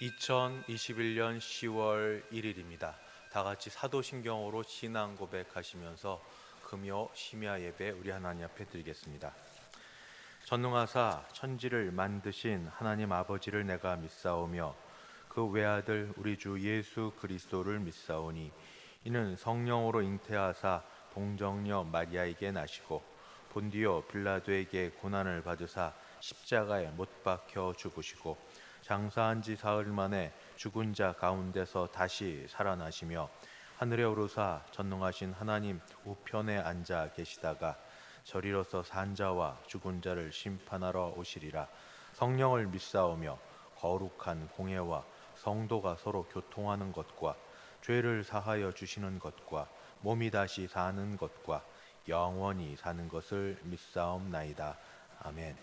2021년 10월 1일입니다. 다 같이 사도신경으로 신앙 고백하시면서 금요 심야 예배 우리 하나님 앞에 드리겠습니다. 전능하사 천지를 만드신 하나님 아버지를 내가 믿사오며 그 외아들 우리 주 예수 그리스도를 믿사오니 이는 성령으로 잉태하사 동정녀 마리아에게 나시고 본디오 빌라도에게 고난을 받으사 십자가에 못 박혀 죽으시고 장사한 지 사흘 만에 죽은 자 가운데서 다시 살아나시며 하늘에 오르사 전능하신 하나님 우편에 앉아 계시다가 저리로서 산 자와 죽은 자를 심판하러 오시리라. 성령을 믿사오며 거룩한 공예와 성도가 서로 교통하는 것과 죄를 사하여 주시는 것과 몸이 다시 사는 것과 영원히 사는 것을 믿사옵나이다. 아멘.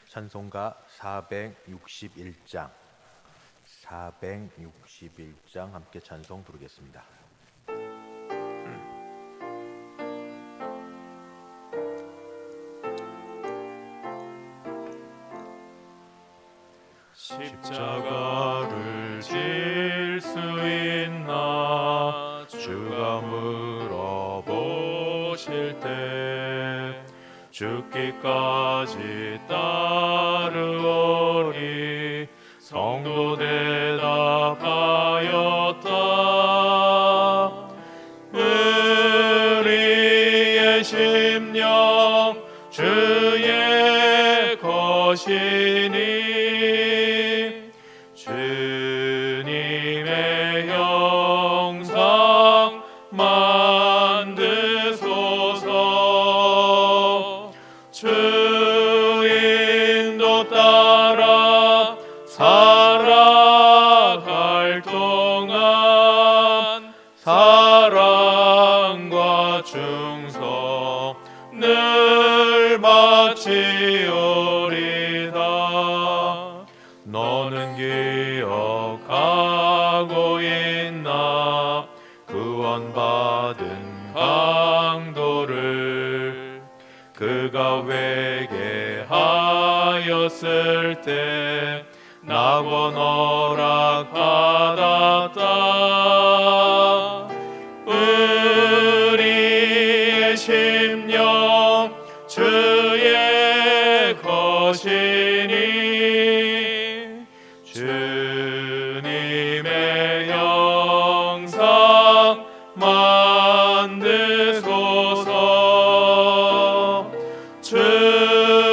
찬송가 461장 함께 찬송 부르겠습니다. 십자가를 질 수 있나 주가 물어보실 때 죽기까지 따르오리 성도 대답하였다. 우리의 심령 주의 것이니 주님의 형상 만드소서. 주인도 따라 살아갈 동안 사랑과 충성 늘 바치오리다. 너는 기억하고 있나 구원받은 강도를 그가 회개하였을 때 낙원 허락받았다. 우리의 심령 주의 것이니 주님의 형상 만드소서.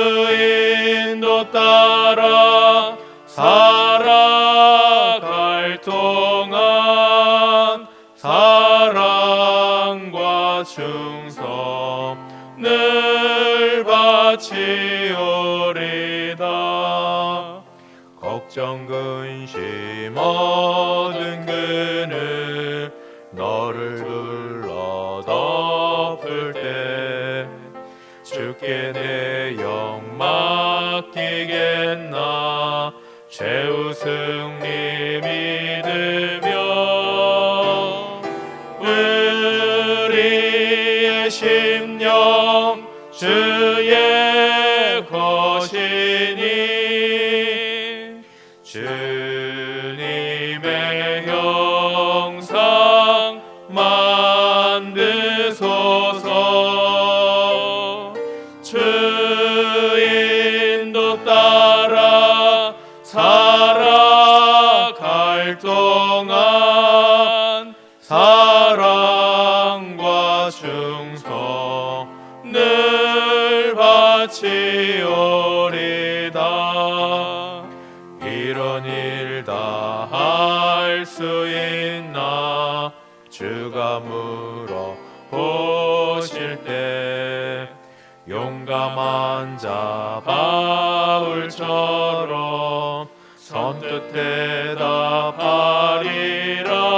주인도 따라 살아갈 동안 사랑과 충성 늘 바치오리다. 걱정 근심 얻은 그는 너를 둘러 덮을 때 주께 내 영 맡기겠나 최후 승리 믿으며 우리의 심령 주의 것이니 주님의 형상 만드소서. 주인도 따라 살아갈 동안 사랑과 충성 늘 바치오리다. 이런 일 다 할 수 있나 주가 물어보실 때 용감한 자 바울처럼 선뜻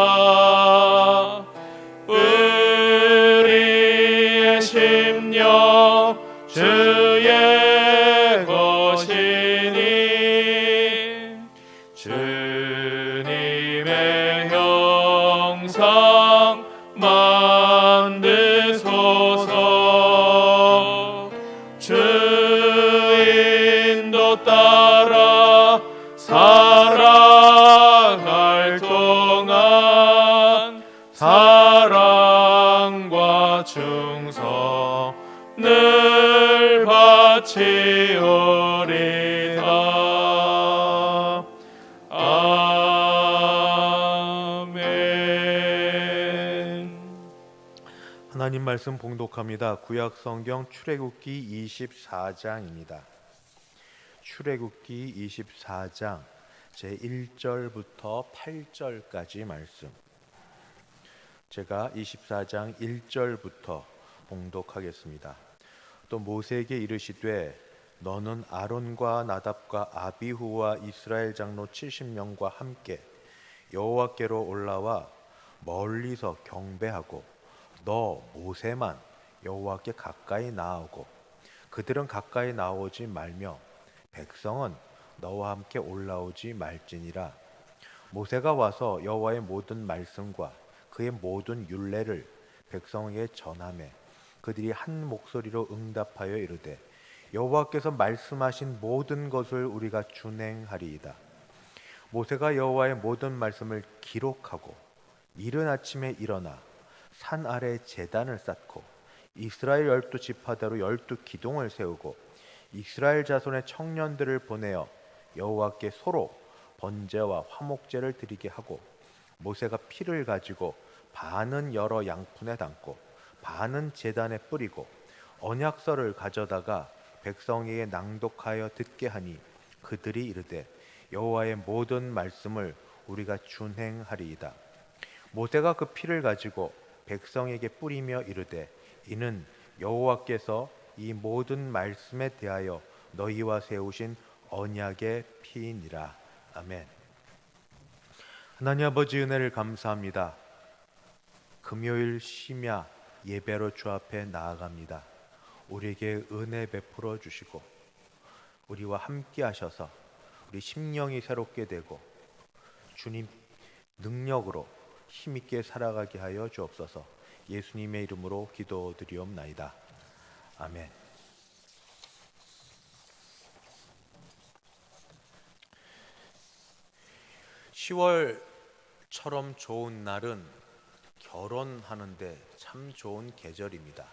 대답하리라. 우리의 심령 주의 것이니 주님의 형상 만드소서. 주인도 따라 살아 바치오리다. 아멘. 하나님 말씀 봉독합니다. 구약 성경 출애굽기 24장입니다. 출애굽기 24장 제1절부터 8절까지 말씀. 제가 24장 1절부터 봉독하겠습니다. 또 모세에게 이르시되 너는 아론과 나답과 아비후와 이스라엘 장로 70명과 함께 여호와께로 올라와 멀리서 경배하고 너 모세만 여호와께 가까이 나아오고 그들은 가까이 나오지 말며 백성은 너와 함께 올라오지 말지니라. 모세가 와서 여호와의 모든 말씀과 그의 모든 율례를 백성에게 전하매 그들이 한 목소리로 응답하여 이르되 여호와께서 말씀하신 모든 것을 우리가 준행하리이다. 모세가 여호와의 모든 말씀을 기록하고 이른 아침에 일어나 산 아래 제단을 쌓고 이스라엘 12지파대로 12기둥을 세우고 이스라엘 자손의 청년들을 보내어 여호와께 소로 번제와 화목제를 드리게 하고 모세가 피를 가지고 반은 여러 양푼에 담고 반은 제단에 뿌리고 언약서를 가져다가 백성에게 낭독하여 듣게 하니 그들이 이르되 여호와의 모든 말씀을 우리가 준행하리이다. 모세가 그 피를 가지고 백성에게 뿌리며 이르되 이는 여호와께서 이 모든 말씀에 대하여 너희와 세우신 언약의 피이니라. 아멘. 하나님 아버지 은혜를 감사합니다. 금요일 심야 예배로 주 앞에 나아갑니다. 우리에게 은혜 베풀어 주시고 우리와 함께 하셔서 우리 심령이 새롭게 되고 주님 능력으로 힘있게 살아가게 하여 주옵소서. 예수님의 이름으로 기도드리옵나이다. 아멘. (10월처럼) 좋은 날은 결혼하는데 참 좋은 계절입니다.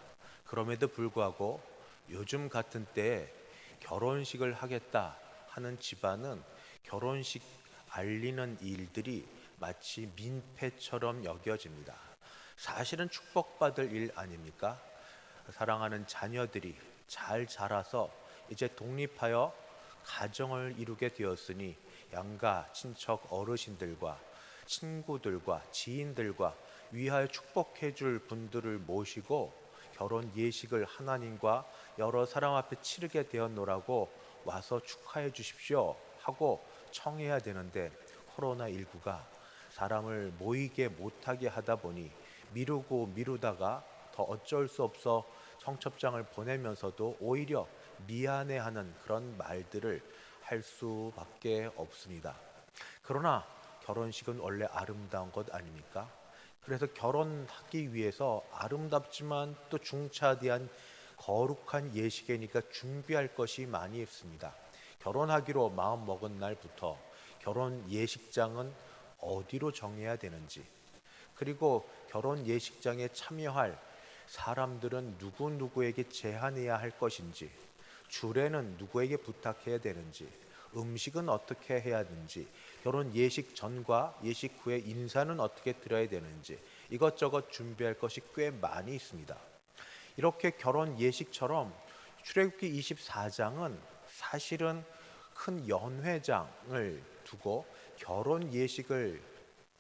그럼에도 불구하고 요즘 같은 때에 결혼식을 하겠다 하는 집안은 결혼식 알리는 일들이 마치 민폐처럼 여겨집니다. 사실은 축복받을 일 아닙니까? 사랑하는 자녀들이 잘 자라서 이제 독립하여 가정을 이루게 되었으니 양가 친척 어르신들과 친구들과 지인들과 위하여 축복해 줄 분들을 모시고 결혼 예식을 하나님과 여러 사람 앞에 치르게 되었노라고 와서 축하해 주십시오 하고 청해야 되는데 코로나19가 사람을 모이게 못하게 하다 보니 미루다가 더 어쩔 수 없어 청첩장을 보내면서도 오히려 미안해하는 그런 말들을 할 수밖에 없습니다. 그러나 결혼식은 원래 아름다운 것 아닙니까? 그래서 결혼하기 위해서 아름답지만 또 중차대한 거룩한 예식이니까 준비할 것이 많이 있습니다. 결혼하기로 마음 먹은 날부터 결혼 예식장은 어디로 정해야 되는지, 그리고 결혼 예식장에 참여할 사람들은 누구에게 제한해야 할 것인지, 주례는 누구에게 부탁해야 되는지, 음식은 어떻게 해야 하는지, 결혼 예식 전과 예식 후에 인사는 어떻게 드려야 되는지 이것저것 준비할 것이 꽤 많이 있습니다. 이렇게 결혼 예식처럼 출애굽기 24장은 사실은 큰 연회장을 두고 결혼 예식을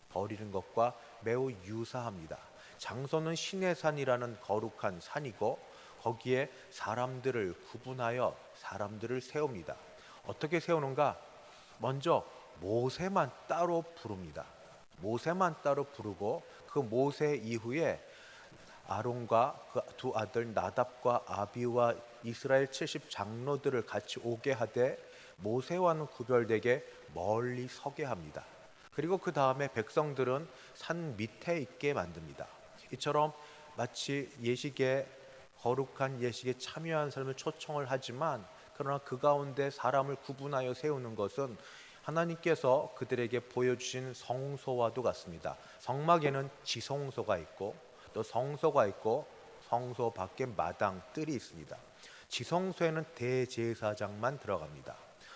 벌이는 것과 매우 유사합니다. 장소는 시내산이라는 거룩한 산이고 거기에 사람들을 구분하여 사람들을 세웁니다. 어떻게 세우는가? 먼저 모세만 따로 부릅니다. 모세만 따로 부르고 그 모세 이후에 아론과 그 두 아들 나답과 아비와 이스라엘 70 장로들을 같이 오게 하되 모세와는 구별되게 멀리 서게 합니다. 그리고 그 다음에 백성들은 산 밑에 있게 만듭니다. 이처럼 마치 거룩한 예식에 참여한 사람을 초청을 하지만 그러나 그 가운데 사람을 구분하여 세우는 것은 하나님께서 그들에게 보여주신 성소와도 같습니다. 성막에는 지성소가 있고 또 성소가 있고 성소 밖에 마당 뜰이 있습니다. 지성소에는 대제사장만 들어갑니다.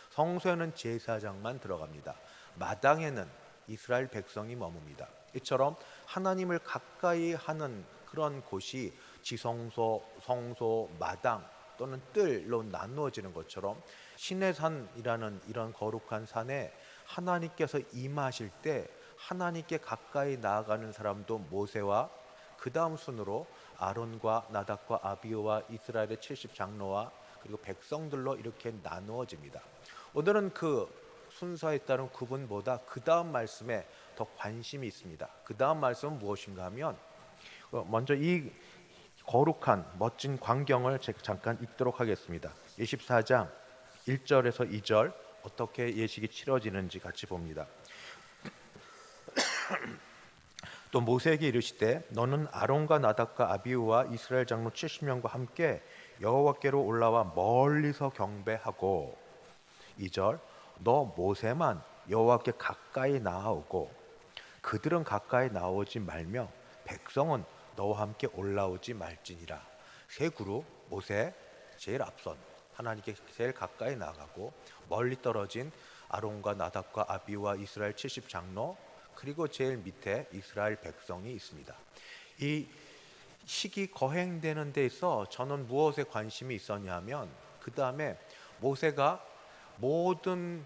성소에는 제사장만 들어갑니다. 마당에는 이스라엘 백성이 머뭅니다. 이처럼 하나님을 가까이 하는 그런 곳이 지성소, 성소, 마당 또는 뜰로 나누어지는 것처럼 시내산이라는 이런 거룩한 산에 하나님께서 임하실 때 하나님께 가까이 나아가는 사람도 모세와 그 다음 순으로 아론과 나답과 아비후와 이스라엘의 70장로와 그리고 백성들로 이렇게 나누어집니다. 오늘은 그 순서에 따른 구분보다 그 다음 말씀에 더 관심이 있습니다. 그 다음 말씀은 무엇인가 하면 먼저 이 거룩한 멋진 광경을 잠깐 읽도록 하겠습니다. 24장 1절에서 2절 어떻게 예식이 치러지는지 같이 봅니다. 또 모세에게 이르시되 너는 아론과 나답과 아비후와 이스라엘 장로 70명과 함께 여호와께로 올라와 멀리서 경배하고 2절 너 모세만 여호와께 가까이 나아오고 그들은 가까이 나오지 말며 백성은 너와 함께 올라오지 말지니라. 세 그룹 모세 제일 앞선 하나님께 제일 가까이 나가고 멀리 떨어진 아론과 나답과 아비후와 이스라엘 70장로 그리고 제일 밑에 이스라엘 백성이 있습니다. 이 식이 거행되는 데 있어 저는 무엇에 관심이 있었냐 하면 그 다음에 모세가 모든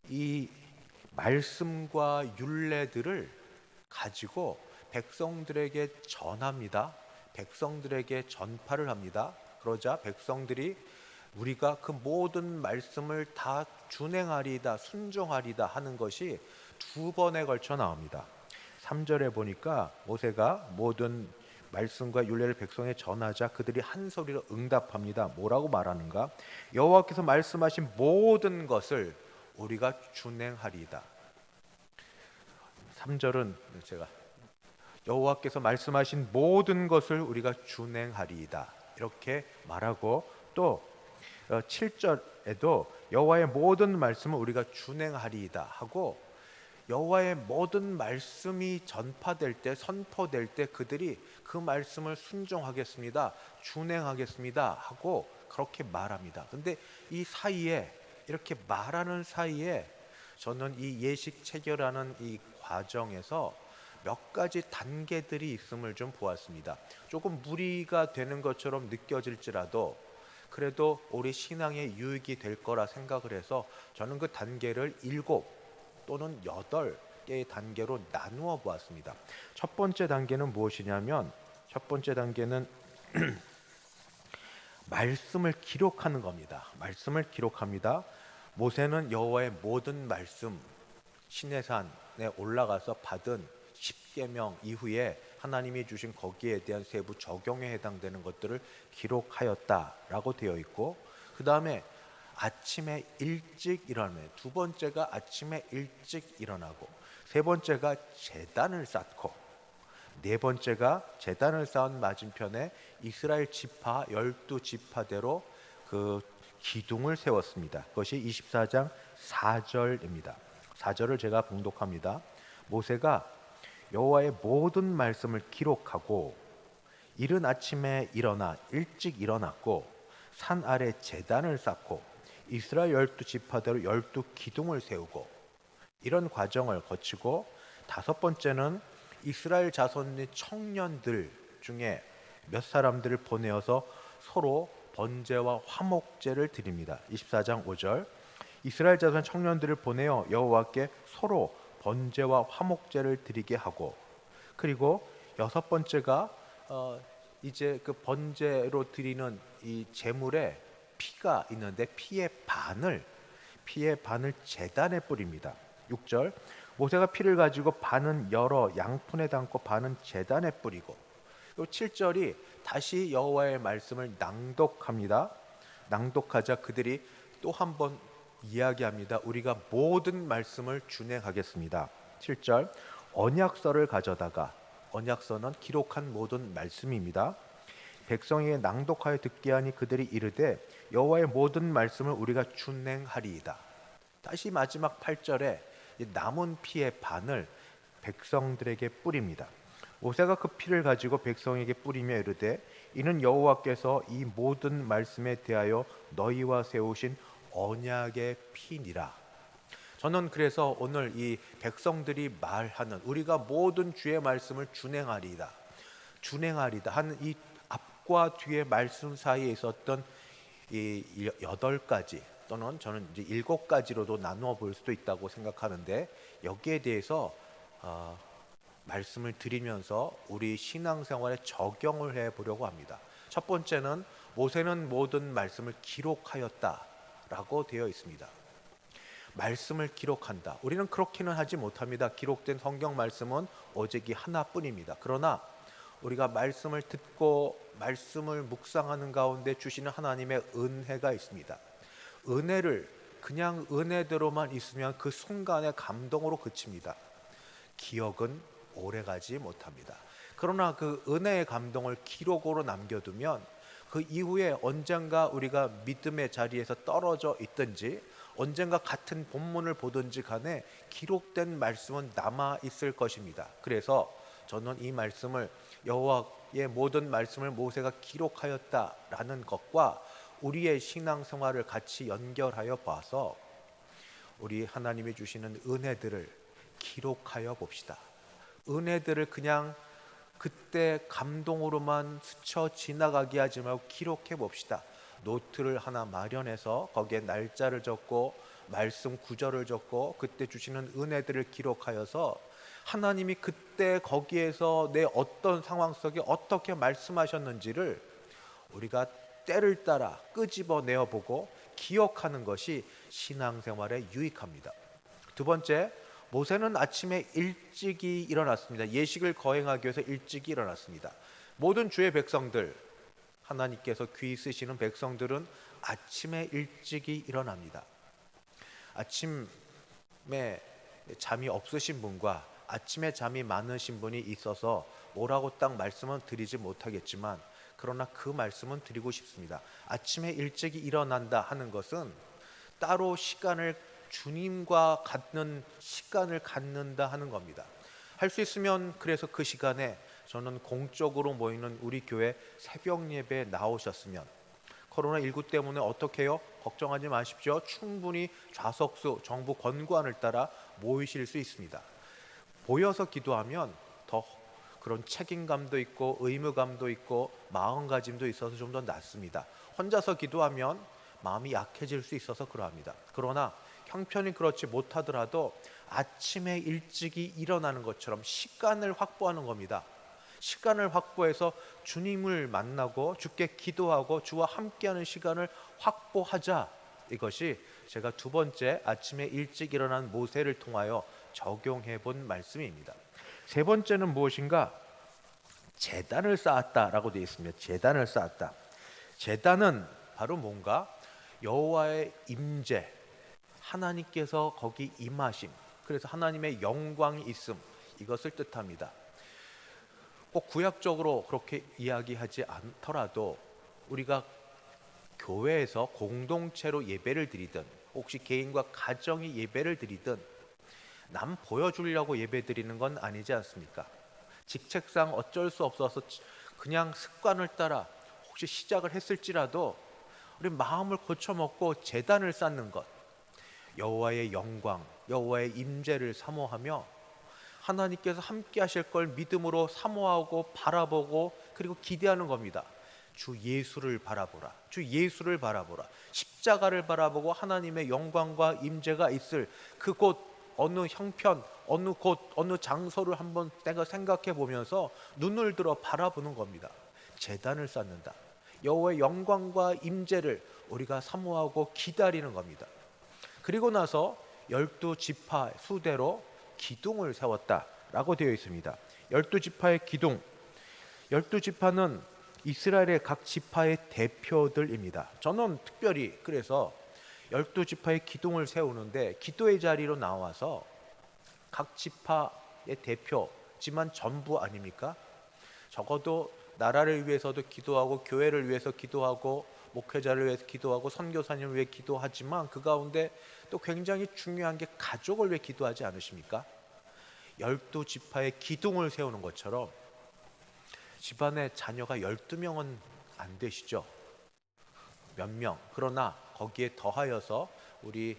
이 말씀과 율례들을 가지고 백성들에게 전합니다. 백성들에게 전파를 합니다. 그러자 백성들이 우리가 그 모든 말씀을 다 준행하리다 순종하리다 하는 것이 두 번에 걸쳐 나옵니다. 3절에 보니까 모세가 모든 말씀과 율례를 백성에 전하자 그들이 한 소리로 응답합니다. 뭐라고 말하는가? 여호와께서 말씀하신 모든 것을 우리가 준행하리이다. 3절은 제가 여호와께서 말씀하신 모든 것을 우리가 준행하리이다 이렇게 말하고 또 7절에도 여호와의 모든 말씀을 우리가 준행하리이다 하고 여호와의 모든 말씀이 전파될 때 선포될 때 그들이 그 말씀을 순종하겠습니다. 준행하겠습니다 하고 그렇게 말합니다. 근데 이 사이에 이렇게 말하는 사이에 저는 이 예식 체결하는 이 과정에서 몇 가지 단계들이 있음을 좀 보았습니다. 조금 무리가 되는 것처럼 느껴질지라도 그래도 우리 신앙에 유익이 될 거라 생각을 해서 저는 그 단계를 7 또는 8개의 단계로 나누어 보았습니다. 첫 번째 단계는 무엇이냐면 첫 번째 단계는 말씀을 기록하는 겁니다. 말씀을 기록합니다. 모세는 여호와의 모든 말씀 시내산에 올라가서 받은 10계명 이후에 하나님이 주신 거기에 대한 세부 적용에 해당되는 것들을 기록하였다라고 되어 있고 그 다음에 아침에 일찍 일어나면 두 번째가 아침에 일찍 일어나고 세 번째가 제단을 쌓고 네 번째가 제단을 쌓은 맞은편에 이스라엘 지파 12지파대로 그 기둥을 세웠습니다. 그것이 24장 4절입니다. 4절을 제가 봉독합니다. 모세가 여호와의 모든 말씀을 기록하고 이른 아침에 일어나 일찍 일어났고 산 아래 제단을 쌓고 이스라엘 12지파대로 12기둥을 세우고 이런 과정을 거치고 다섯 번째는 이스라엘 자손의 청년들 중에 몇 사람들을 보내어서 서로 번제와 화목제를 드립니다. 24장 5절 이스라엘 자손 청년들을 보내어 여호와께 서로 번제와 화목제를 드리게 하고 그리고 여섯 번째가 이제 그 번제로 드리는 이 제물에 피가 있는데 피의 반을 제단에 뿌립니다. 6절 모세가 피를 가지고 반은 여러 양푼에 담고 반은 제단에 뿌리고 7절이 다시 여호와의 말씀을 낭독합니다. 낭독하자 그들이 또 한 번 이야기합니다. 우리가 모든 말씀을 준행하겠습니다. 7절 언약서를 가져다가 언약서는 기록한 모든 말씀입니다. 백성에게 낭독하여 듣게 하니 그들이 이르되 여호와의 모든 말씀을 우리가 준행하리이다. 다시 마지막 8절에 남은 피의 반을 백성들에게 뿌립니다. 모세가 그 피를 가지고 백성에게 뿌리며 이르되 이는 여호와께서 이 모든 말씀에 대하여 너희와 세우신 언약의 피니라. 저는 그래서 오늘 이 백성들이 말하는 우리가 모든 주의 말씀을 준행하리다 하는 이 앞과 뒤의 말씀 사이에 있었던 이 8가지 또는 저는 이제 7가지로도 나누어 볼 수도 있다고 생각하는데, 여기에 대해서 말씀을 드리면서 우리 신앙생활에 적용을 해 보려고 합니다. 첫 번째는 모세는 모든 말씀을 기록하였다라고 되어 있습니다. 말씀을 기록한다. 우리는 그렇게는 하지 못합니다. 기록된 성경 말씀은 오직 이 하나뿐입니다. 그러나 우리가 말씀을 듣고 말씀을 묵상하는 가운데 주시는 하나님의 은혜가 있습니다. 은혜를 그냥 은혜대로만 있으면 그 순간의 감동으로 그칩니다. 기억은 오래가지 못합니다. 그러나 그 은혜의 감동을 기록으로 남겨두면 그 이후에 언젠가 우리가 믿음의 자리에서 떨어져 있든지 언젠가 같은 본문을 보든지 간에 기록된 말씀은 남아 있을 것입니다. 그래서 저는 이 말씀을 여호와의 모든 말씀을 모세가 기록하였다라는 것과 우리의 신앙생활을 같이 연결하여 봐서 우리 하나님이 주시는 은혜들을 기록하여 봅시다. 은혜들을 그냥 그때 감동으로만 스쳐 지나가게 하지 말고 기록해 봅시다. 노트를 하나 마련해서 거기에 날짜를 적고 말씀 구절을 적고 그때 주시는 은혜들을 기록하여서 하나님이 그때 거기에서 내 어떤 상황 속에 어떻게 말씀하셨는지를 우리가 때를 따라 끄집어내어 보고 기억하는 것이 신앙생활에 유익합니다. 두 번째, 모세는 아침에 일찍이 일어났습니다. 예식을 거행하기 위해서 일찍이 일어났습니다. 모든 주의 백성들, 하나님께서 귀 쓰시는 백성들은 아침에 일찍이 일어납니다. 아침에 잠이 없으신 분과 아침에 잠이 많으신 분이 있어서 뭐라고 딱 말씀은 드리지 못하겠지만, 그러나 그 말씀은 드리고 싶습니다. 아침에 일찍이 일어난다 하는 것은 따로 주님과 갖는 시간을 갖는다 하는 겁니다. 할 수 있으면 그래서 그 시간에 저는 공적으로 모이는 우리 교회 새벽 예배에 나오셨으면, 코로나19 때문에 어떻게 해요? 걱정하지 마십시오. 충분히 좌석수 정부 권고안을 따라 모이실 수 있습니다. 모여서 기도하면 더 그런 책임감도 있고 의무감도 있고 마음가짐도 있어서 좀 더 낫습니다. 혼자서 기도하면 마음이 약해질 수 있어서 그러합니다. 그러나 형편이 그렇지 못하더라도 아침에 일찍이 일어나는 것처럼 시간을 확보하는 겁니다. 시간을 확보해서 주님을 만나고 주께 기도하고 주와 함께하는 시간을 확보하자. 이것이 제가 두 번째 아침에 일찍 일어난 모세를 통하여 적용해 본 말씀입니다. 세 번째는 무엇인가? 제단을 쌓았다라고 되어 있습니다. 제단을 쌓았다. 제단은 바로 뭔가 여호와의 임재, 하나님께서 거기 임하심, 그래서 하나님의 영광이 있음, 이것을 뜻합니다. 꼭 구약적으로 그렇게 이야기하지 않더라도 우리가 교회에서 공동체로 예배를 드리든 혹시 개인과 가정이 예배를 드리든 남 보여주려고 예배 드리는 건 아니지 않습니까? 직책상 어쩔 수 없어서 그냥 습관을 따라 혹시 시작을 했을지라도 우리 마음을 고쳐먹고 제단을 쌓는 것, 여호와의 영광, 여호와의 임재를 사모하며 하나님께서 함께 하실 걸 믿음으로 사모하고 바라보고 그리고 기대하는 겁니다. 주 예수를 바라보라. 주 예수를 바라보라. 십자가를 바라보고 하나님의 영광과 임재가 있을 그곳, 어느 형편, 어느 곳, 어느 장소를 한번 내가 생각해 보면서 눈을 들어 바라보는 겁니다. 제단을 쌓는다. 여호와의 영광과 임재를 우리가 사모하고 기다리는 겁니다. 그리고 나서 12지파 수대로 기둥을 세웠다라고 되어 있습니다. 12지파의 기둥, 12지파는 이스라엘의 각 지파의 대표들입니다. 저는 특별히 그래서 12지파의 기둥을 세우는데 기도의 자리로 나와서 각 지파의 대표지만 전부 아닙니까? 적어도 나라를 위해서도 기도하고 교회를 위해서 기도하고 목회자를 위해서 기도하고 선교사님을 위해 기도하지만 그 가운데 또 굉장히 중요한 게 가족을 위해 기도하지 않으십니까? 12지파의 기둥을 세우는 것처럼 집안에 자녀가 12명은 안 되시죠? 몇 명. 그러나 거기에 더하여서 우리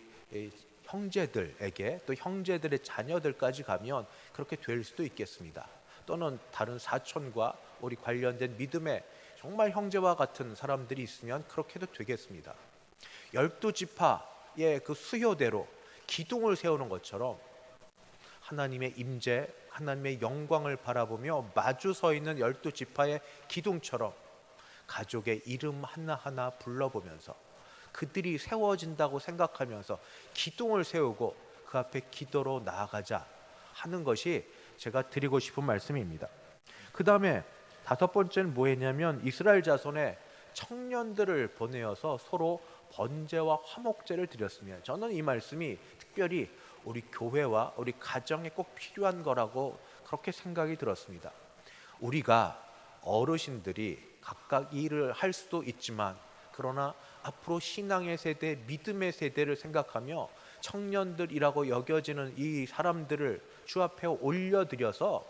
형제들에게 또 형제들의 자녀들까지 가면 그렇게 될 수도 있겠습니다. 또는 다른 사촌과 우리 관련된 믿음의 정말 형제와 같은 사람들이 있으면 그렇게도 되겠습니다. 12지파의 그 수요대로 기둥을 세우는 것처럼 하나님의 임재, 하나님의 영광을 바라보며 마주 서 있는 12지파의 기둥처럼 가족의 이름 하나하나 불러보면서 그들이 세워진다고 생각하면서 기둥을 세우고 그 앞에 기도로 나아가자 하는 것이 제가 드리고 싶은 말씀입니다. 그 다음에 5번째는 뭐였냐면 이스라엘 자손의 청년들을 보내어서 서로 번제와 화목제를 드렸으면, 저는 이 말씀이 특별히 우리 교회와 우리 가정에 꼭 필요한 거라고 그렇게 생각이 들었습니다. 우리가 어르신들이 각각 일을 할 수도 있지만 그러나 앞으로 신앙의 세대, 믿음의 세대를 생각하며 청년들이라고 여겨지는 이 사람들을 주 앞에 올려드려서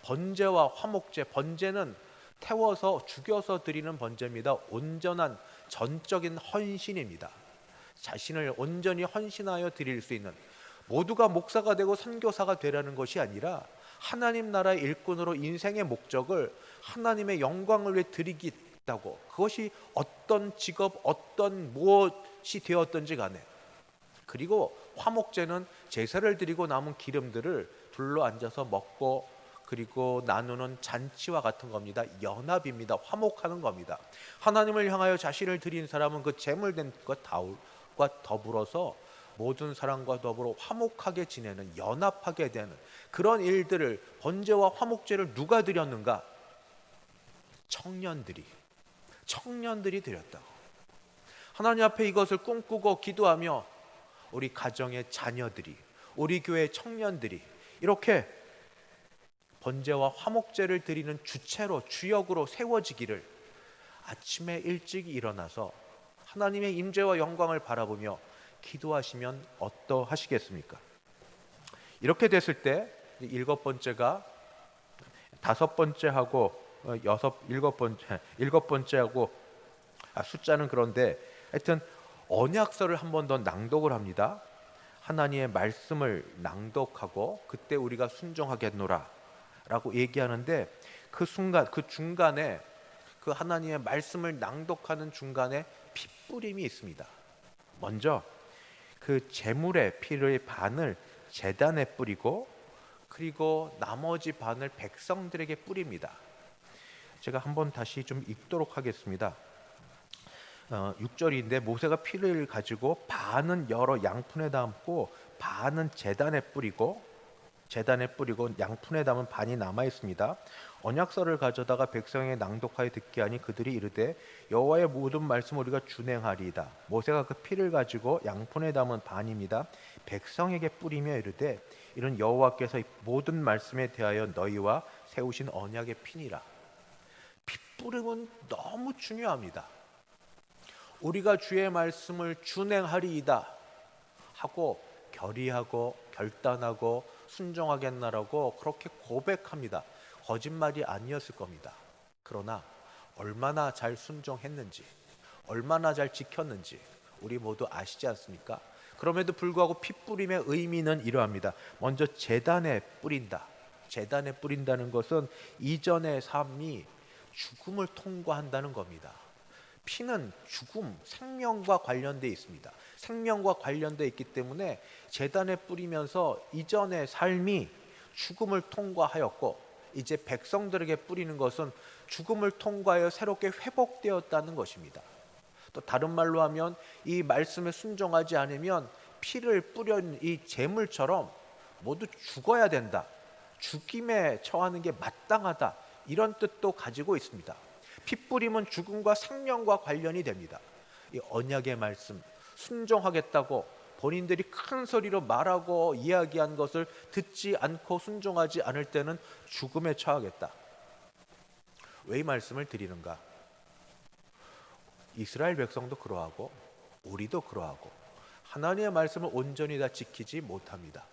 번제와 화목제, 번제는 태워서 죽여서 드리는 번제입니다. 온전한 전적인 헌신입니다. 자신을 온전히 헌신하여 드릴 수 있는, 모두가 목사가 되고 선교사가 되라는 것이 아니라 하나님 나라의 일꾼으로 인생의 목적을 하나님의 영광을 위해 드리겠다고, 그것이 어떤 직업, 어떤 무엇이 되었든지 간에. 그리고 화목제는 제사를 드리고 남은 기름들을 둘러 앉아서 먹고 그리고 나누는 잔치와 같은 겁니다. 연합입니다. 화목하는 겁니다. 하나님을 향하여 자신을 드린 사람은 그 제물된 것과 더불어서 모든 사람과 더불어 화목하게 지내는, 연합하게 되는 그런 일들을, 번제와 화목제를 누가 드렸는가? 청년들이 드렸다고. 하나님 앞에 이것을 꿈꾸고 기도하며 우리 가정의 자녀들이, 우리 교회 청년들이 이렇게 번제와 화목제를 드리는 주체로, 주역으로 세워지기를 아침에 일찍 일어나서 하나님의 임재와 영광을 바라보며 기도하시면 어떠하시겠습니까? 이렇게 됐을 때 7번째가 5번째하고 일곱 번째하고 숫자는 그런데 하여튼 언약서를 한 번 더 낭독을 합니다. 하나님의 말씀을 낭독하고 그때 우리가 순종하겠노라 라고 얘기하는데, 그 순간, 그 중간에, 그 하나님의 말씀을 낭독하는 중간에 핏뿌림이 있습니다. 먼저 그 제물의 피를 반을 제단에 뿌리고 그리고 나머지 반을 백성들에게 뿌립니다. 제가 한번 다시 좀 읽도록 하겠습니다. 6절인데 모세가 피를 가지고 반은 여러 양푼에 담고 반은 제단에 뿌리고 양푼에 담은 반이 남아 있습니다. 언약서를 가져다가 백성에게 낭독하여 듣게 하니 그들이 이르되 여호와의 모든 말씀 우리가 준행하리이다. 모세가 그 피를 가지고 양푼에 담은 반입니다. 백성에게 뿌리며 이르되 이는 여호와께서 모든 말씀에 대하여 너희와 세우신 언약의 피니라. 핏뿌림은 너무 중요합니다. 우리가 주의 말씀을 준행하리이다 하고 결의하고 결단하고 순종하겠나라고 그렇게 고백합니다. 거짓말이 아니었을 겁니다. 그러나 얼마나 잘 순종했는지, 얼마나 잘 지켰는지 우리 모두 아시지 않습니까? 그럼에도 불구하고 핏뿌림의 의미는 이러합니다. 먼저 제단에 뿌린다. 제단에 뿌린다는 것은 이전의 삶이 죽음을 통과한다는 겁니다. 피는 죽음, 생명과 관련되어 있습니다. 생명과 관련되어 있기 때문에 제단에 뿌리면서 이전의 삶이 죽음을 통과하였고 이제 백성들에게 뿌리는 것은 죽음을 통과하여 새롭게 회복되었다는 것입니다. 또 다른 말로 하면 이 말씀에 순종하지 않으면 피를 뿌린 이 제물처럼 모두 죽어야 된다. 죽임에 처하는 게 마땅하다. 이런 뜻도 가지고 있습니다. 핏뿌림은 죽음과 생명과 관련이 됩니다. 이 언약의 말씀, 순종하겠다고 본인들이 큰 소리로 말하고 이야기한 것을 듣지 않고 순종하지 않을 때는 죽음에 처하겠다. 왜 이 말씀을 드리는가? 이스라엘 백성도 그러하고 우리도 그러하고 하나님의 말씀을 온전히 다 지키지 못합니다.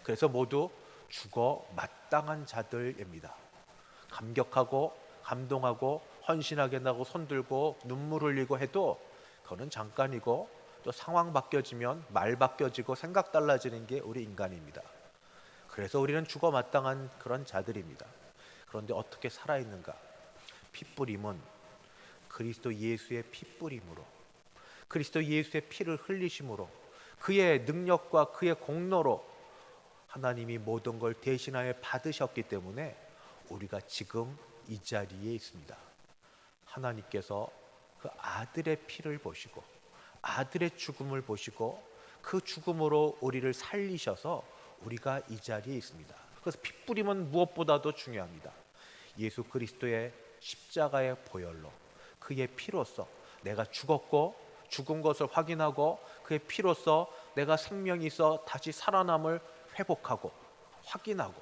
그래서 모두 죽어 마땅한 자들입니다. 감격하고 감동하고 헌신하게 나고 손들고 눈물 흘리고 해도 그거는 잠깐이고, 또 상황 바뀌어지면 말 바뀌어지고 생각 달라지는 게 우리 인간입니다. 그래서 우리는 죽어 마땅한 그런 자들입니다. 그런데 어떻게 살아있는가? 핏뿌림은 그리스도 예수의 핏뿌림으로, 그리스도 예수의 피를 흘리심으로, 그의 능력과 그의 공로로 하나님이 모든 걸 대신하여 받으셨기 때문에 우리가 지금 이 자리에 있습니다. 하나님께서 그 아들의 피를 보시고 아들의 죽음을 보시고 그 죽음으로 우리를 살리셔서 우리가 이 자리에 있습니다. 그래서 핏뿌림은 무엇보다도 중요합니다. 예수 그리스도의 십자가의 보혈로, 그의 피로써 내가 죽었고 죽은 것을 확인하고 그의 피로써 내가 생명이 있어 다시 살아남을 회복하고 확인하고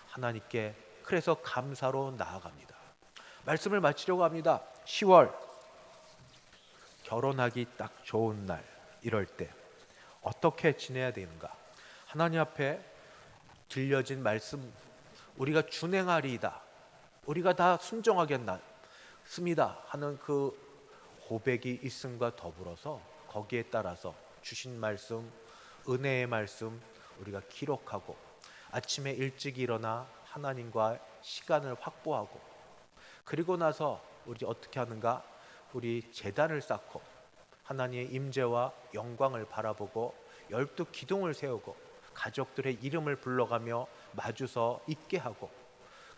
하나님께 그래서 감사로 나아갑니다. 말씀을 마치려고 합니다. 10월 결혼하기 딱 좋은 날, 이럴 때 어떻게 지내야 되는가? 하나님 앞에 들려진 말씀 우리가 준행하리이다, 우리가 다 순종하겠습니다 하는 그 고백이 있음과 더불어서 거기에 따라서 주신 말씀, 은혜의 말씀 우리가 기록하고 아침에 일찍 일어나 하나님과 시간을 확보하고, 그리고 나서 우리 어떻게 하는가? 우리 제단을 쌓고 하나님의 임재와 영광을 바라보고 12기둥을 세우고 가족들의 이름을 불러가며 마주서 있게 하고,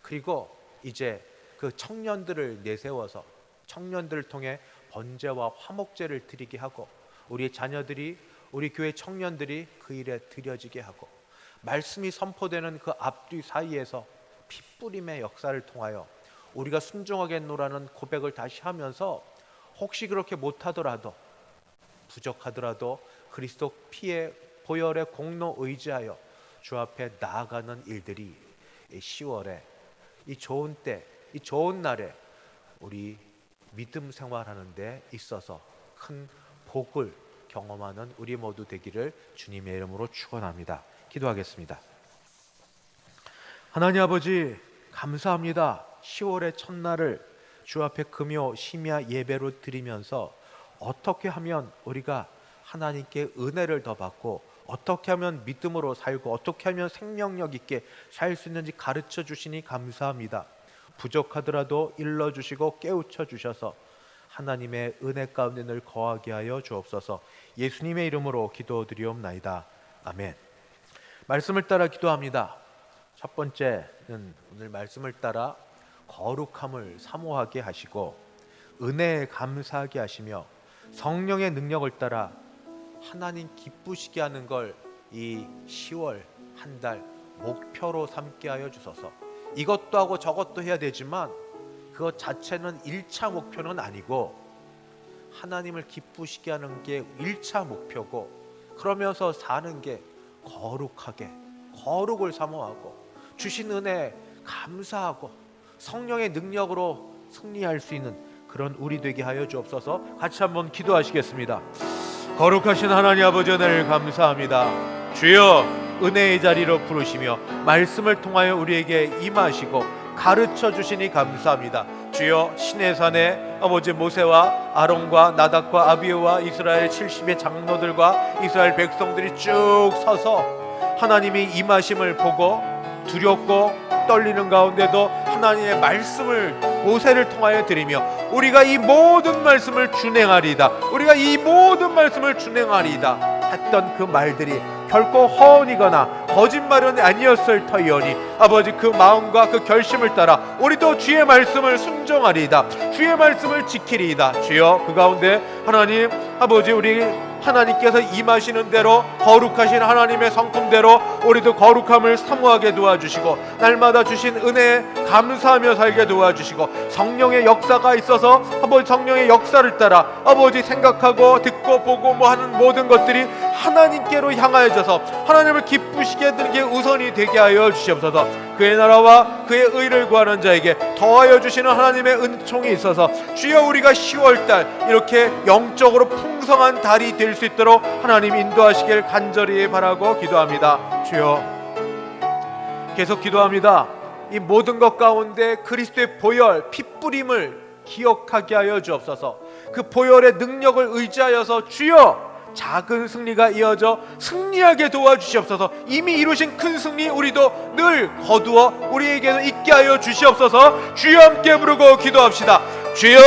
그리고 이제 그 청년들을 내세워서 청년들을 통해 번제와 화목제를 드리게 하고, 우리의 자녀들이, 우리 교회 청년들이 그 일에 드려지게 하고, 말씀이 선포되는 그 앞뒤 사이에서 핏뿌림의 역사를 통하여 우리가 순종하겠노라는 고백을 다시 하면서, 혹시 그렇게 못하더라도 부족하더라도 그리스도 피의 보혈의 공로 의지하여 주 앞에 나아가는 일들이 10월에 이 좋은 때, 이 좋은 날에 우리 믿음 생활하는 데 있어서 큰 복을 경험하는 우리 모두 되기를 주님의 이름으로 축원합니다. 기도하겠습니다. 하나님 아버지, 감사합니다. 10월의 첫날을 주 앞에 금요 심야 예배로 드리면서 어떻게 하면 우리가 하나님께 은혜를 더 받고, 어떻게 하면 믿음으로 살고, 어떻게 하면 생명력 있게 살 수 있는지 가르쳐 주시니 감사합니다. 부족하더라도 일러주시고 깨우쳐 주셔서 하나님의 은혜 가운데 늘 거하게 하여 주옵소서. 예수님의 이름으로 기도드리옵나이다. 아멘. 말씀을 따라 기도합니다. 첫 번째는 오늘 말씀을 따라 거룩함을 사모하게 하시고 은혜에 감사하게 하시며 성령의 능력을 따라 하나님 기쁘시게 하는 걸 이 10월 한 달 목표로 삼게 하여 주소서. 이것도 하고 저것도 해야 되지만 그것 자체는 1차 목표는 아니고 하나님을 기쁘시게 하는 게 1차 목표고, 그러면서 사는 게 거룩하게, 거룩을 사모하고 주신 은혜 감사하고 성령의 능력으로 승리할 수 있는 그런 우리 되게 하여 주옵소서. 같이 한번 기도하시겠습니다. 거룩하신 하나님 아버지, 은혜를 감사합니다. 주여, 은혜의 자리로 부르시며 말씀을 통하여 우리에게 임하시고 가르쳐 주시니 감사합니다. 주여, 시내산에 아버지 모세와 아론과 나답과 아비후와 이스라엘 70의 장로들과 이스라엘 백성들이 쭉 서서 하나님이 임하심을 보고 두렵고 떨리는 가운데도 하나님의 말씀을 모세를 통하여 드리며 우리가 이 모든 말씀을 준행하리이다, 우리가 이 모든 말씀을 준행하리이다 했던 그 말들이 결코 허언이거나 거짓말은 아니었을 터이오니 아버지, 그 마음과 그 결심을 따라 우리도 주의 말씀을 순종하리이다, 주의 말씀을 지키리이다. 주여, 그 가운데 하나님 아버지, 우리 하나님께서 임하시는 대로 거룩하신 하나님의 성품대로 우리도 거룩함을 사모하게 도와주시고 날마다 주신 은혜에 감사하며 살게 도와주시고 성령의 역사가 있어서 아버지, 성령의 역사를 따라 아버지 생각하고 듣고 보고 뭐 하는 모든 것들이 하나님께로 향하여져서 하나님을 기쁘시게 하는 게 우선이 되게 하여 주시옵소서. 그의 나라와 그의 의를 구하는 자에게 더하여 주시는 하나님의 은총이 있어서 주여, 우리가 10월달 이렇게 영적으로 풍성한 달이 될 수 있도록 하나님 인도하시길 간절히 바라고 기도합니다. 주여, 계속 기도합니다. 이 모든 것 가운데 그리스도의 보혈 핏뿌림을 기억하게 하여 주옵소서. 그 보혈의 능력을 의지하여서 주여 작은 승리가 이어져 승리하게 도와주시옵소서. 이미 이루신 큰 승리 우리도 늘 거두어 우리에게도 있게 하여 주시옵소서. 주여 함께 부르고 기도합시다. 주여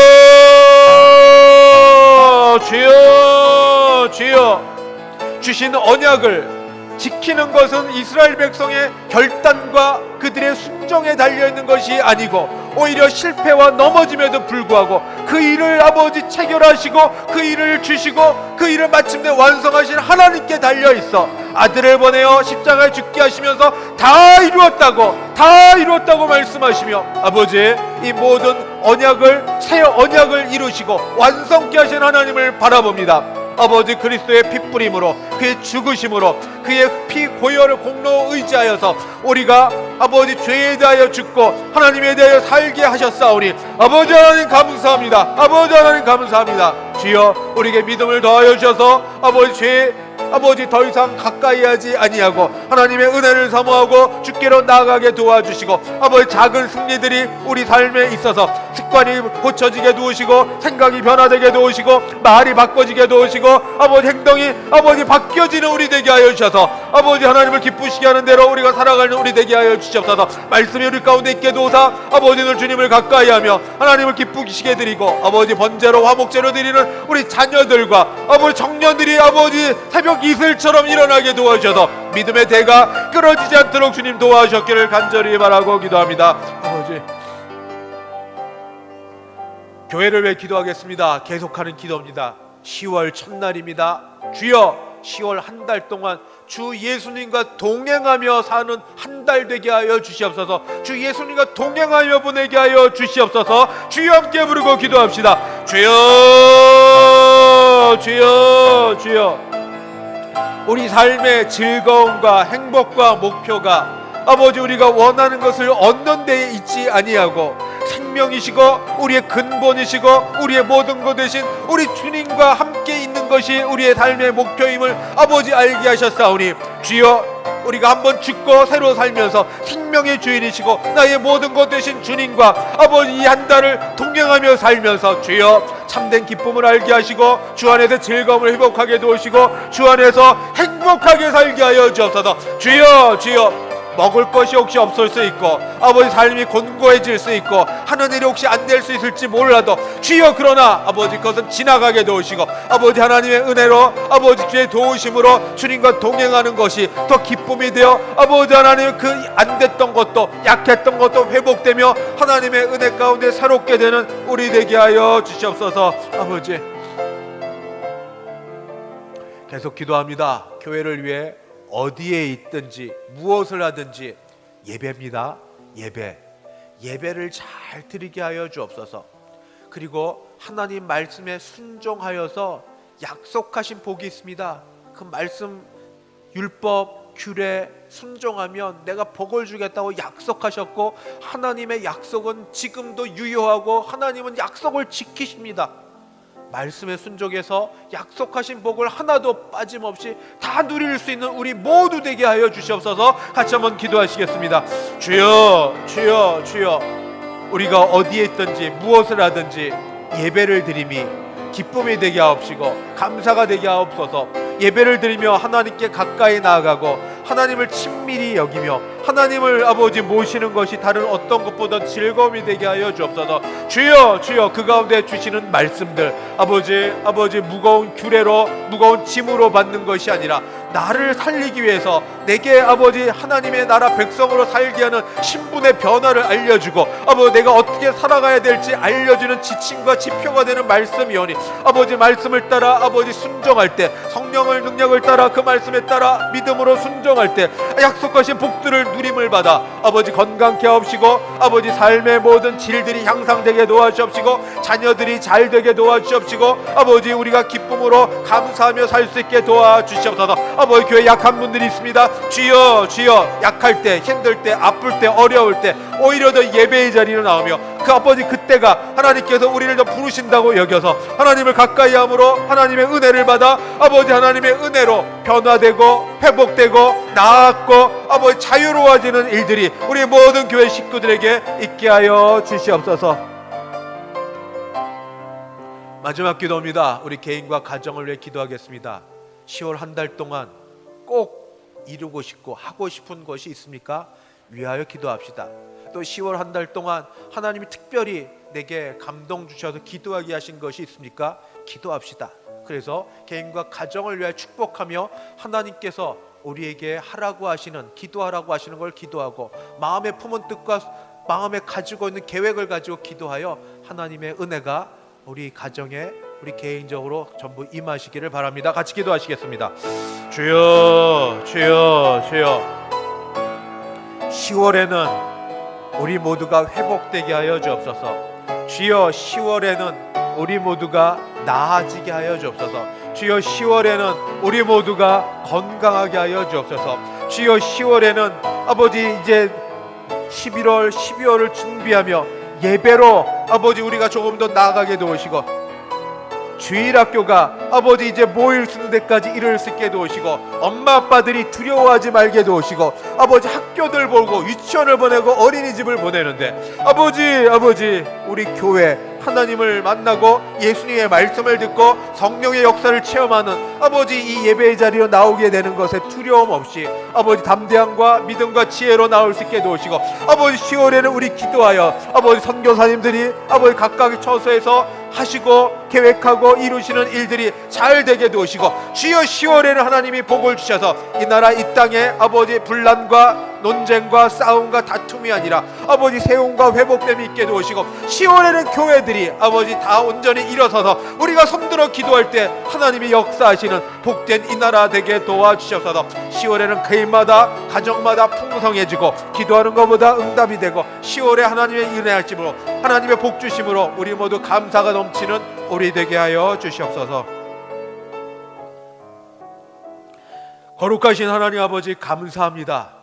주여 주여. 주신 언약을 지키는 것은 이스라엘 백성의 결단과 그들의 순종에 달려있는 것이 아니고 오히려 실패와 넘어짐에도 불구하고 그 일을 아버지 체결하시고 그 일을 주시고 그 일을 마침내 완성하신 하나님께 달려있어 아들을 보내어 십자가에 죽게 하시면서 다 이루었다고 말씀하시며 아버지 이 모든 언약을 새 언약을 이루시고 완성케 하신 하나님을 바라봅니다. 아버지 그리스도의 핏뿌림으로 그의 죽으심으로 그의 피 고혈을 공로 의지하여서 우리가 아버지 죄에 대하여 죽고 하나님에 대하여 살게 하셨사오니 아버지 하나님 감사합니다. 아버지 하나님 감사합니다. 주여 우리에게 믿음을 더하여 주셔서 아버지 더 이상 가까이 하지 아니하고 하나님의 은혜를 사모하고 주께로 나아가게 도와주시고 아버지 작은 승리들이 우리 삶에 있어서 습관이 고쳐지게 도우시고 생각이 변화되게 도우시고 말이 바꿔지게 도우시고 아버지 행동이 아버지 바뀌어지는 우리 되게 하여 주셔서 아버지 하나님을 기쁘시게 하는 대로 우리가 살아가는 우리 되게 하여 주시옵소서. 말씀이 우리 가운데 있게 도우사 아버지는 주님을 가까이 하며 하나님을 기쁘시게 드리고 아버지 번제로 화목제로 드리는 우리 자녀들과 아버지 청년들이 아버지 새벽 이슬처럼 일어나게 도와주셔서 믿음의 대가 끊어지지 않도록 주님 도와주셨기를 간절히 바라고 기도합니다. 아버지 교회를 위해 기도하겠습니다. 계속하는 기도입니다. 10월 첫날입니다. 주여 10월 한 달 동안 주 예수님과 동행하며 사는 한 달 되게 하여 주시옵소서. 주 예수님과 동행하여 보내게 하여 주시옵소서. 주여 함께 부르고 기도합시다. 주여 주여 주여. 우리 삶의 즐거움과 행복과 목표가 아버지 우리가 원하는 것을 얻는 데에 있지 아니하고 생명이시고 우리의 근본이시고 우리의 모든 것 되신 우리 주님과 함께 있는 것이 우리의 삶의 목표임을 아버지 알게 하셨사오니 주여 우리가 한번 죽고 새로 살면서 생명의 주인이시고 나의 모든 것 되신 주님과 아버지 이 한 달을 동행하며 살면서 주여 참된 기쁨을 알게 하시고 주 안에서 즐거움을 회복하게 도우시고 주 안에서 행복하게 살게 하여 주옵소서. 주여 주여 먹을 것이 혹시 없을 수 있고 아버지 삶이 곤고해질 수 있고 하는 일이 혹시 안 될 수 있을지 몰라도 주여 그러나 아버지 그것은 지나가게 도우시고 아버지 하나님의 은혜로 아버지 주의 도우심으로 주님과 동행하는 것이 더 기쁨이 되어 아버지 하나님 그 안 됐던 것도 약했던 것도 회복되며 하나님의 은혜 가운데 새롭게 되는 우리 되게 하여 주시옵소서. 아버지 계속 기도합니다. 교회를 위해 어디에 있든지 무엇을 하든지 예배입니다. 예배를 잘 드리게 하여 주옵소서. 그리고 하나님 말씀에 순종하여서 약속하신 복이 있습니다. 그 말씀 율법 규례 순종하면 내가 복을 주겠다고 약속하셨고 하나님의 약속은 지금도 유효하고 하나님은 약속을 지키십니다. 말씀에 순종해서 약속하신 복을 하나도 빠짐없이 다 누릴 수 있는 우리 모두 되게 하여 주시옵소서. 같이 한번 기도하시겠습니다. 주여 주여 주여. 우리가 어디에 있든지 무엇을 하든지 예배를 드림이 기쁨이 되게 하옵시고 감사가 되게 하옵소서. 예배를 드리며 하나님께 가까이 나아가고 하나님을 친밀히 여기며 하나님을 아버지 모시는 것이 다른 어떤 것보다 즐거움이 되게 하여 주옵소서. 주여 주여 그 가운데 주시는 말씀들 아버지 무거운 규례로 무거운 짐으로 받는 것이 아니라 나를 살리기 위해서 내게 아버지 하나님의 나라 백성으로 살게 하는 신분의 변화를 알려주고 아버지 내가 어떻게 살아가야 될지 알려주는 지침과 지표가 되는 말씀이오니 아버지 말씀을 따라 아버지 순종할 때 성령을 능력을 따라 그 말씀에 따라 믿음으로 순종할 때 약속하신 복들을 누림을 받아 아버지 건강케 하옵시고 아버지 삶의 모든 질들이 향상되게 도와주옵시고 자녀들이 잘 되게 도와주옵시고 아버지 우리가 기쁨으로 감사하며 살 수 있게 도와주시옵소서. 아버지 교회 약한 분들이 있습니다. 주여 주여, 약할 때, 힘들 때, 아플 때, 어려울 때 오히려 더 예배의 자리로 나오며 그 아버지 그때가 하나님께서 우리를 더 부르신다고 여겨서 하나님을 가까이 함으로 하나님의 은혜를 받아 아버지 하나님의 은혜로 변화되고 회복되고 나았고 아버지 자유로워지는 일들이 우리 모든 교회 식구들에게 있게 하여 주시옵소서. 마지막 기도입니다. 우리 개인과 가정을 위해 기도하겠습니다. 10월 한 달 동안 꼭 이루고 싶고 하고 싶은 것이 있습니까? 위하여 기도합시다. 또 10월 한 달 동안 하나님이 특별히 내게 감동 주셔서 기도하게 하신 것이 있습니까? 기도합시다. 그래서 개인과 가정을 위하여 축복하며 하나님께서 우리에게 하라고 하시는, 기도하라고 하시는 걸 기도하고 마음에 품은 뜻과 마음에 가지고 있는 계획을 가지고 기도하여 하나님의 은혜가 우리 가정에, 우리 개인적으로 전부 임하시기를 바랍니다. 같이 기도하시겠습니다. 주여 주여 주여, 10월에는 우리 모두가 회복되게 하여 주옵소서. 주여 10월에는 우리 모두가 나아지게 하여 주옵소서. 주여 10월에는 우리 모두가 건강하게 하여 주옵소서. 주여 10월에는 아버지 이제 11월 12월을 준비하며 예배로 아버지 우리가 조금 더 나아가게 도우시고, 주일학교가 아버지 이제 모일 수 있는 데까지 이를 수 있게 도우시고, 엄마 아빠들이 두려워하지 말게 도우시고, 아버지 학교들 보고 유치원을 보내고 어린이집을 보내는데 아버지 우리 교회 하나님을 만나고 예수님의 말씀을 듣고 성령의 역사를 체험하는 아버지 이 예배의 자리로 나오게 되는 것에 두려움 없이 아버지 담대함과 믿음과 지혜로 나올 수 있게 도우시고, 아버지 10월에는 우리 기도하여 아버지 선교사님들이 아버지 각각의 처소에서 하시고 계획하고 이루시는 일들이 잘 되게 도우시고, 주여 10월에는 하나님이 복을 주셔서 이 나라 이 땅에 아버지 분란과 논쟁과 싸움과 다툼이 아니라 아버지 세움과 회복됨이 있게 도우시고, 10월에는 교회들이 아버지 다 온전히 일어서서 우리가 손들어 기도할 때 하나님이 역사하시는 복된 이 나라 되게 도와주셔서 10월에는 개인마다 가정마다 풍성해지고 기도하는 것보다 응답이 되고 10월에 하나님의 은혜하심으로 하나님의 복 주심으로 우리 모두 감사가 넘치는 우리 되게 하여 주시옵소서. 거룩하신 하나님 아버지 감사합니다.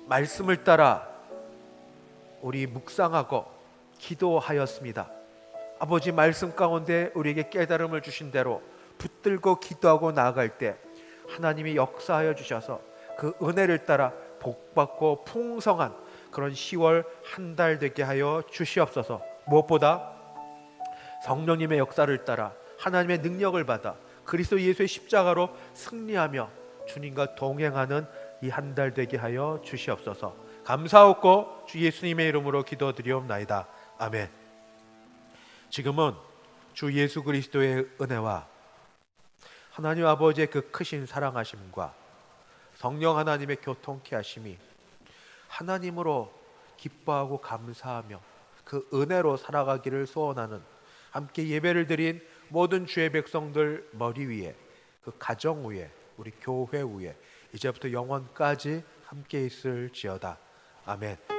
말씀을 따라 우리 묵상하고 기도하였습니다. 아버지 말씀 가운데 우리에게 깨달음을 주신 대로 붙들고 기도하고 나아갈 때 하나님이 역사하여 주셔서 그 은혜를 따라 복받고 풍성한 그런 10월 한 달 되게 하여 주시옵소서. 무엇보다 성령님의 역사를 따라 하나님의 능력을 받아 그리스도 예수의 십자가로 승리하며 주님과 동행하는 이 한 달 되게 하여 주시옵소서. 감사하고 주 예수님의 이름으로 기도드리옵나이다. 아멘. 지금은 주 예수 그리스도의 은혜와 하나님 아버지의 그 크신 사랑하심과 성령 하나님의 교통케 하심이 하나님으로 기뻐하고 감사하며 그 은혜로 살아가기를 소원하는 함께 예배를 드린 모든 주의 백성들 머리 위에, 그 가정 위에, 우리 교회 위에 이제부터 영원까지 함께 있을지어다. 아멘.